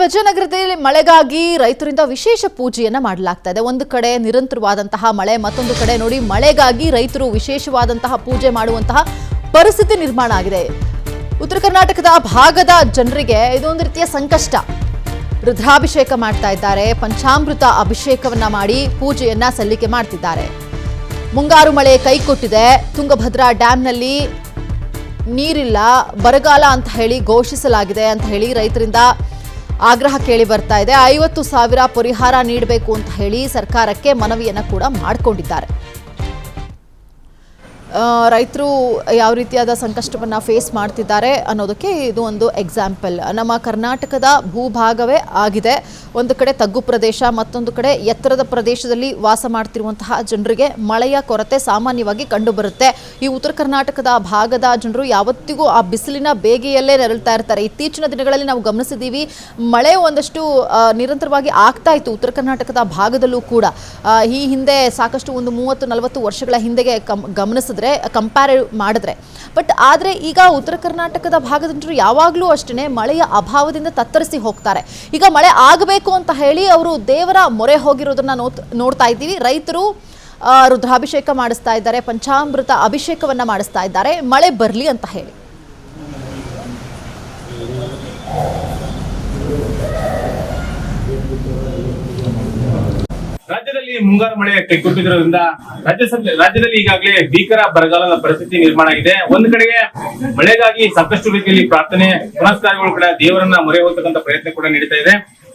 ವಿಜಯನಗರದಲ್ಲಿ ಮಳೆಗಾಗಿ ರೈತರಿಂದ ವಿಶೇಷ ಪೂಜೆಯನ್ನ ಮಾಡಲಾಗ್ತಾ ಇದೆ. ಒಂದು ಕಡೆ ನಿರಂತರವಾದಂತಹ ಮಳೆ, ಮತ್ತೊಂದು ಕಡೆ ನೋಡಿ ಮಳೆಗಾಗಿ ರೈತರು ವಿಶೇಷವಾದಂತಹ ಪೂಜೆ ಮಾಡುವಂತಹ ಪರಿಸ್ಥಿತಿ ನಿರ್ಮಾಣ ಆಗಿದೆ. ಉತ್ತರ ಕರ್ನಾಟಕದ ಭಾಗದ ಜನರಿಗೆ ಇದೊಂದು ರೀತಿಯ ಸಂಕಷ್ಟ. ರುದ್ರಾಭಿಷೇಕ ಮಾಡ್ತಾ ಇದ್ದಾರೆ, ಪಂಚಾಮೃತ ಅಭಿಷೇಕವನ್ನ ಮಾಡಿ ಪೂಜೆಯನ್ನ ಸಲ್ಲಿಕೆ ಮಾಡ್ತಿದ್ದಾರೆ. ಮುಂಗಾರು ಮಳೆ ಕೈಕೊಟ್ಟಿದೆ. ತುಂಗಭದ್ರಾ ಡ್ಯಾಂನಲ್ಲಿ ನೀರಿಲ್ಲ, ಬರಗಾಲ ಅಂತ ಹೇಳಿ ಘೋಷಿಸಲಾಗಿದೆ ಅಂತ ಹೇಳಿ ರೈತರಿಂದ ಆಗ್ರಹ ಕೇಳಿ ಬರ್ತಾ ಇದೆ. 50,000 ಪರಿಹಾರ ನೀಡಬೇಕು ಅಂತ ಹೇಳಿ ಸರ್ಕಾರಕ್ಕೆ ಮನವಿಯನ್ನ ಕೂಡ ಮಾಡಿಕೊಂಡಿದ್ದಾರೆ. ರೈತರು ಯಾವ ರೀತಿಯಾದ ಸಂಕಷ್ಟವನ್ನು ಫೇಸ್ ಮಾಡ್ತಿದ್ದಾರೆ ಅನ್ನೋದಕ್ಕೆ ಇದು ಒಂದು ಎಕ್ಸಾಂಪಲ್. ನಮ್ಮ ಕರ್ನಾಟಕದ ಭೂಭಾಗವೇ ಆಗಿದೆ. ಒಂದು ಕಡೆ ತಗ್ಗು ಪ್ರದೇಶ, ಮತ್ತೊಂದು ಕಡೆ ಎತ್ತರದ ಪ್ರದೇಶದಲ್ಲಿ ವಾಸ ಮಾಡ್ತಿರುವಂತಹ ಜನರಿಗೆ ಮಳೆಯ ಕೊರತೆ ಸಾಮಾನ್ಯವಾಗಿ ಕಂಡುಬರುತ್ತೆ. ಈ ಉತ್ತರ ಕರ್ನಾಟಕದ ಭಾಗದ ಜನರು ಯಾವತ್ತಿಗೂ ಆ ಬಿಸಿಲಿನ ಬೇಗೆಯಲ್ಲೇ ನೆರಳ್ತಾ ಇರ್ತಾರೆ. ಇತ್ತೀಚಿನ ದಿನಗಳಲ್ಲಿ ನಾವು ಗಮನಿಸಿದ್ದೀವಿ, ಮಳೆ ಒಂದಷ್ಟು ನಿರಂತರವಾಗಿ ಆಗ್ತಾ ಇತ್ತು ಉತ್ತರ ಕರ್ನಾಟಕದ ಭಾಗದಲ್ಲೂ ಕೂಡ. ಈ ಹಿಂದೆ ಸಾಕಷ್ಟು ಒಂದು 30-40 ವರ್ಷಗಳ ಹಿಂದೆಗೆ ಗಮನಿಸಿದ್ರೆ, ಕಂಪೇರ್ ಮಾಡಿದ್ರೆ. ಬಟ್ ಆದರೆ ಈಗ ಉತ್ತರ ಕರ್ನಾಟಕದ ಭಾಗದ ಜನರು ಯಾವಾಗಲೂ ಅಷ್ಟೇ ಮಳೆಯ ಅಭಾವದಿಂದ ತತ್ತರಿಸಿ ಹೋಗ್ತಾರೆ. ಈಗ ಮಳೆ ಆಗಬೇಕು ಅಂತ ಹೇಳಿ ಅವರು ದೇವರ ಮೊರೆ ಹೋಗಿರೋದನ್ನ ನೋಡ್ತಾ ಇದ್ದೀವಿ. ರೈತರು ರುದ್ರಾಭಿಷೇಕ ಮಾಡಿಸ್ತಾ ಇದ್ದಾರೆ, ಪಂಚಾಮೃತ ಅಭಿಷೇಕವನ್ನ ಮಾಡಿಸ್ತಾ ಇದ್ದಾರೆ, ಮಳೆ ಬರಲಿ ಅಂತ ಹೇಳಿ. ರಾಜ್ಯದಲ್ಲಿ ಮುಂಗಾರು ಮಳೆ ಕೈಕೊಟ್ಟಿರೋದ್ರಿಂದ ರಾಜ್ಯದಲ್ಲಿ ಈಗಾಗಲೇ ಭೀಕರ ಬರಗಾಲದ ಪರಿಸ್ಥಿತಿ ನಿರ್ಮಾಣ ಆಗಿದೆ. ಒಂದು ಕಡೆಗೆ ಮಳೆಗಾಗಿ ಸಾಕಷ್ಟು ರೀತಿಯಲ್ಲಿ ಪ್ರಾರ್ಥನೆ ಪುನಸ್ಕಾರಗಳು ಕೂಡ ದೇವರನ್ನ ಮೊರೆ ಹೋಗ್ತಕ್ಕಂಥ ಪ್ರಯತ್ನ ಕೂಡ ನಡೀತಾ ಇದೆ.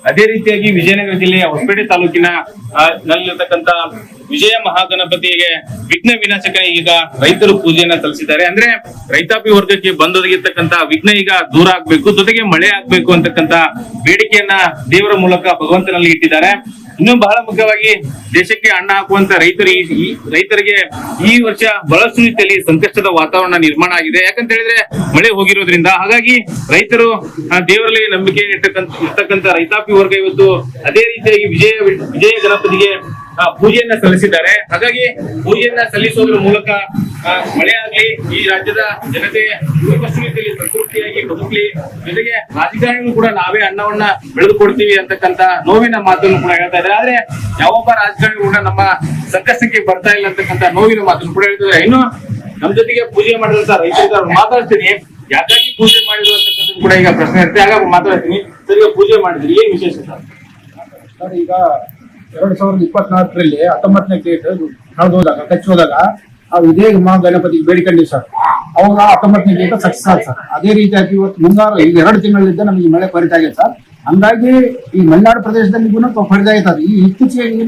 ಅದೇ ರೀತಿಯಾಗಿ ವಿಜಯನಗರ ಜಿಲ್ಲೆಯ ಹೊಸಪೇಟೆ ತಾಲೂಕಿನ ನಲ್ಲಿರ್ತಕ್ಕಂಥ ವಿಜಯ ಮಹಾಗಣಪತಿಗೆ ವಿಘ್ನ ವಿನಾಶಕ ಈಗ ರೈತರು ಪೂಜೆಯನ್ನ ಸಲ್ಲಿಸಿದ್ದಾರೆ. ಅಂದ್ರೆ ರೈತಾಪಿ ವರ್ಗಕ್ಕೆ ಬಂದೊದಗಿರ್ತಕ್ಕಂಥ ವಿಘ್ನ ಈಗ ದೂರ ಆಗ್ಬೇಕು, ಜೊತೆಗೆ ಮಳೆ ಆಗ್ಬೇಕು ಅಂತಕ್ಕಂಥ ಬೇಡಿಕೆಯನ್ನ ದೇವರ ಮೂಲಕ ಭಗವಂತನಲ್ಲಿ ಇಟ್ಟಿದ್ದಾರೆ. ಇನ್ನು ಬಹಳ ಮುಖ್ಯವಾಗಿ ದೇಶಕ್ಕೆ ಅನ್ನ ಹಾಕುವಂತ ರೈತರಿಗೆ ಈ ವರ್ಷ ಬಹಳಷ್ಟು ರೀತಿಯಲ್ಲಿ ಸಂಕಷ್ಟದ ವಾತಾವರಣ ನಿರ್ಮಾಣ ಆಗಿದೆ. ಯಾಕಂತ ಹೇಳಿದ್ರೆ ಮಳೆ ಹೋಗಿರೋದ್ರಿಂದ. ಹಾಗಾಗಿ ರೈತರು ದೇವರಲ್ಲಿ ನಂಬಿಕೆ ಇರ್ತಕ್ಕಂಥ ರೈತಾಪಿ ವರ್ಗ ಇವತ್ತು ಅದೇ ರೀತಿಯಾಗಿ ವಿಜಯ ಗಣಪತಿಗೆ ಪೂಜೆಯನ್ನ ಸಲ್ಲಿಸಿದ್ದಾರೆ. ಹಾಗಾಗಿ ಪೂಜೆಯನ್ನ ಸಲ್ಲಿಸೋದ್ರ ಮೂಲಕ ಮಳೆ ಆಗ್ಲಿ, ಈ ರಾಜ್ಯದ ಜನತೆ ಸಾಕಷ್ಟು ರೀತಿಯಲ್ಲಿ ಸಂತೃಪ್ತಿಯಾಗಿ ಬದುಕಲಿ, ಜೊತೆಗೆ ರಾಜಕಾರಣಿಗಳು ಕೂಡ ನಾವೇ ಅನ್ನವನ್ನ ಬೆಳೆದುಕೊಡ್ತೀವಿ ಅಂತಕ್ಕಂಥ ನೋವಿನ ಮಾತನ್ನು ಕೂಡ ಹೇಳ್ತಾ ಇದ್ದಾರೆ. ಆದ್ರೆ ಯಾವೊಬ್ಬ ರಾಜಕಾರಣಿಗಳು ಕೂಡ ನಮ್ಮ ಸಂಕಷ್ಟಕ್ಕೆ ಬರ್ತಾ ಇಲ್ಲ ಅಂತಕ್ಕಂಥ ನೋವಿನ ಮಾತನ್ನು ಕೂಡ ಹೇಳ್ತಿದ್ದಾರೆ. ಇನ್ನು ನಮ್ಮ ಜೊತೆಗೆ ಪೂಜೆ ಮಾಡಿದಂತ ರೈತರು ಮಾತಾಡ್ತೀನಿ, ಯಾಕಾಗಿ ಪೂಜೆ ಮಾಡಿದ್ರು ಅಂತಕ್ಕಂಥ ಕೂಡ ಈಗ ಪ್ರಶ್ನೆ ಇರುತ್ತೆ. ಹಾಗಾಗಿ ಮಾತಾಡ್ತೀನಿ. ಸರಿ, ಪೂಜೆ ಮಾಡಿದ್ರಿ, ಏನ್ ವಿಶೇಷ ಸರ್? ಈಗ 2024ರಲ್ಲಿ 19ನೇ ಡೇಟ್ ಕಳೆದೋದಾಗ ಕಚ್ಚೋದಾಗ ನಾವು ಇದೇ ಗಣಪತಿಗೆ ಬೇಡಿಕೊಂಡಿವಿ ಸರ್. ಅವಾಗ 19ನೇ ಡೇಟ್ ಸಕ್ಸಸ್ ಆಯ್ತು ಸರ್. ಅದೇ ರೀತಿಯಾಗಿ ಇವತ್ತು ಮುಂಗಾರು ಈಗ 2 ತಿಂಗಳಿಂದ ನಮಗೆ ಮಳೆ ಕೊರತೆಯಾಗಿದೆ ಸರ್. ಹಂಗಾಗಿ ಈ ಮಲೆನಾಡು ಪ್ರದೇಶದಲ್ಲಿ ಕೊರತೆಯಾಗಿದೆ ಸರ್. ಈ ಇತ್ತೀಚೆಗೆ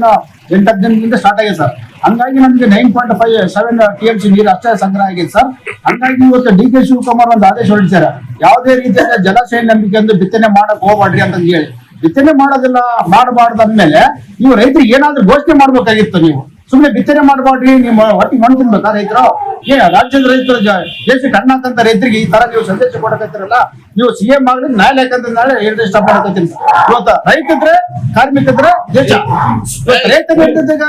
8-10 ದಿನದಿಂದ ಸ್ಟಾರ್ಟ್ ಆಗಿದೆ ಸರ್. ಹಂಗಾಗಿ ನಮಗೆ 9.57 TMC ನೀರು ಅಷ್ಟೇ ಸಂಗ್ರಹ ಆಗಿದೆ ಸರ್. ಹಂಗಾಗಿ ಇವತ್ತು DK ಶಿವಕುಮಾರ್ ಒಂದು ಆದೇಶ ಹೊರಡಿಸ್ಯಾರ, ಯಾವುದೇ ರೀತಿಯಾದ ಜಲಾಶಯ ನಂಬಿಕೆ ಅಂದ್ರೆ ಬಿತ್ತನೆ ಮಾಡಕ್ ಹೋಗ್ಬೇಡ್ರಿ ಅಂತ ಹೇಳಿ. ಬಿತ್ತನೆ ಮಾಡೋದಿಲ್ಲ, ಮಾಡಬಾರ್ದು ಅಂದ್ಮೇಲೆ ನೀವು ರೈತರಿಗೆ ಏನಾದ್ರೂ ಘೋಷಣೆ ಮಾಡ್ಬೇಕಾಗಿತ್ತು. ನೀವು ಸುಮ್ಮನೆ ಬಿತ್ತನೆ ಮಾಡಬಾರ್ರಿ, ನಿಮ್ಮ ಒಟ್ಟಿಗೆ ಮಣ್ಣು ತಿನ್ಬೇಕಾ ರೈತರು? ರಾಜ್ಯದ ರೈತರು, ದೇಶಕ್ಕೆ ಅನ್ನ ಹಾಕಂತ ರೈತರಿಗೆ ಈ ತರ ನೀವು ಸಂದೇಶ ಕೊಡಕತ್ತಿರಲ್ಲ. ನೀವು CM ಆಗಲಿ, ನ್ಯಾಯ ಯಾಕಂತ ನಾಳೆ ಇಷ್ಟ ಮಾಡಕತ್ತೀನಿ. ಇವತ್ತು ರೈತದ್ರೆ ಕಾರ್ಮಿಕದ್ರೆ ದೇಶ. ರೈತ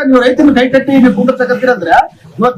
ನೀವು ರೈತನ ಕೈ ಕಟ್ಟಿ ನೀವು ಕುಂಡಿರ್ತಕ್ಕಂತೀರಂದ್ರೆ ಇವತ್ತು